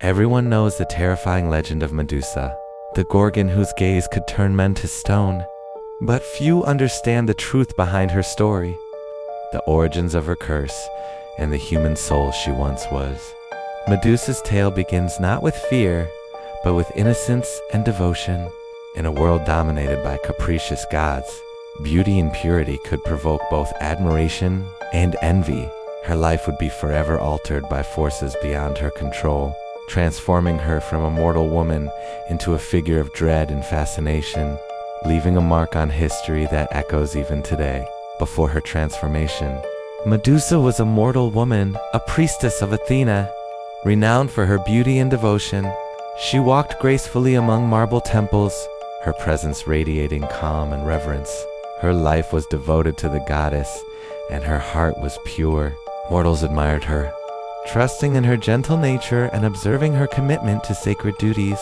Everyone knows the terrifying legend of Medusa, the Gorgon whose gaze could turn men to stone. But few understand the truth behind her story, the origins of her curse, and the human soul she once was. Medusa's tale begins not with fear, but with innocence and devotion. In a world dominated by capricious gods, beauty and purity could provoke both admiration and envy. Her life would be forever altered by forces beyond her control, transforming her from a mortal woman into a figure of dread and fascination, leaving a mark on history that echoes even today. Before her transformation, Medusa was a mortal woman, a priestess of Athena, renowned for her beauty and devotion. She walked gracefully among marble temples, her presence radiating calm and reverence. Her life was devoted to the goddess, and her heart was pure. Mortals admired her, trusting in her gentle nature and observing her commitment to sacred duties.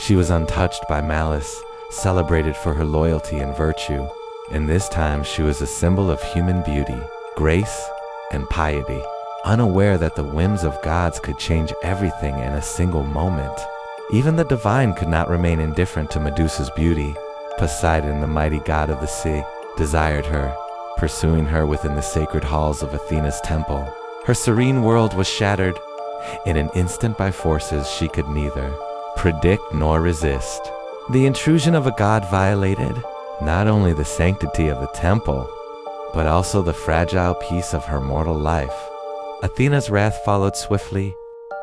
She was untouched by malice, celebrated for her loyalty and virtue. In this time, she was a symbol of human beauty, grace, and piety, unaware that the whims of gods could change everything in a single moment. Even the divine could not remain indifferent to Medusa's beauty. Poseidon, the mighty god of the sea, desired her, pursuing her within the sacred halls of Athena's temple. Her serene world was shattered in an instant by forces she could neither predict nor resist. The intrusion of a god violated not only the sanctity of the temple, but also the fragile peace of her mortal life. Athena's wrath followed swiftly,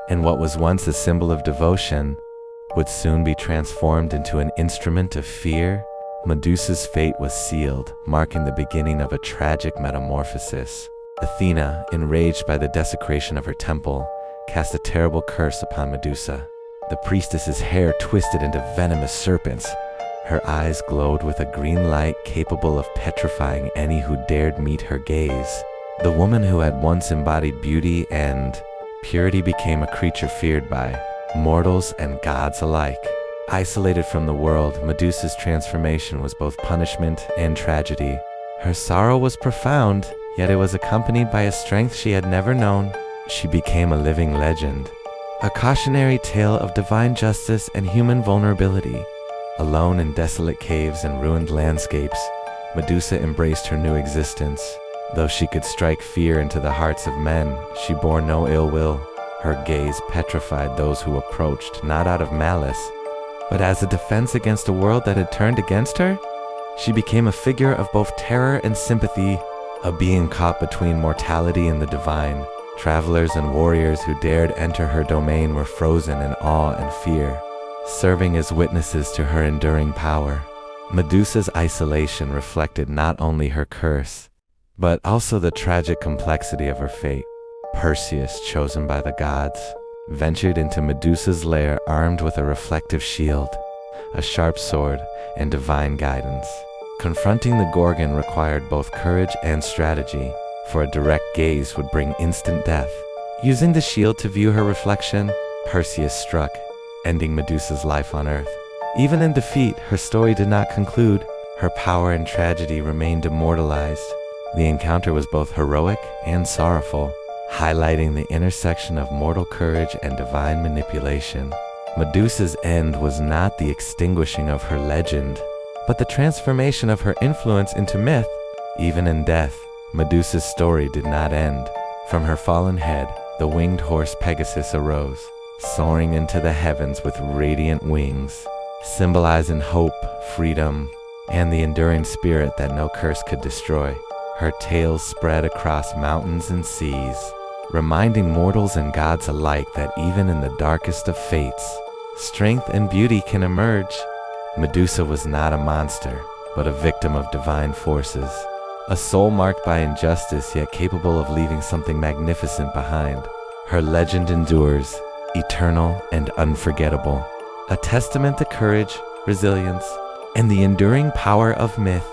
and what was once a symbol of devotion would soon be transformed into an instrument of fear. Medusa's fate was sealed, marking the beginning of a tragic metamorphosis. Athena, enraged by the desecration of her temple, cast a terrible curse upon Medusa. The priestess's hair twisted into venomous serpents. Her eyes glowed with a green light capable of petrifying any who dared meet her gaze. The woman who had once embodied beauty and purity became a creature feared by mortals and gods alike. Isolated from the world, Medusa's transformation was both punishment and tragedy. Her sorrow was profound, yet it was accompanied by a strength she had never known. She became a living legend, a cautionary tale of divine justice and human vulnerability. Alone in desolate caves and ruined landscapes, Medusa embraced her new existence. Though she could strike fear into the hearts of men, she bore no ill will. Her gaze petrified those who approached, not out of malice, but as a defense against a world that had turned against her. She became a figure of both terror and sympathy, a being caught between mortality and the divine. Travelers and warriors who dared enter her domain were frozen in awe and fear, serving as witnesses to her enduring power. Medusa's isolation reflected not only her curse, but also the tragic complexity of her fate. Perseus, chosen by the gods, ventured into Medusa's lair armed with a reflective shield, a sharp sword, and divine guidance. Confronting the Gorgon required both courage and strategy, for a direct gaze would bring instant death. Using the shield to view her reflection, Perseus struck, ending Medusa's life on Earth. Even in defeat, her story did not conclude. Her power and tragedy remained immortalized. The encounter was both heroic and sorrowful, highlighting the intersection of mortal courage and divine manipulation. Medusa's end was not the extinguishing of her legend, but the transformation of her influence into myth. Even in death, Medusa's story did not end. From her fallen head, the winged horse Pegasus arose, soaring into the heavens with radiant wings, symbolizing hope, freedom, and the enduring spirit that no curse could destroy. Her tail spread across mountains and seas, reminding mortals and gods alike that even in the darkest of fates, strength and beauty can emerge. Medusa was not a monster, but a victim of divine forces, a soul marked by injustice yet capable of leaving something magnificent behind. Her legend endures, eternal and unforgettable, a testament to courage, resilience, and the enduring power of myth.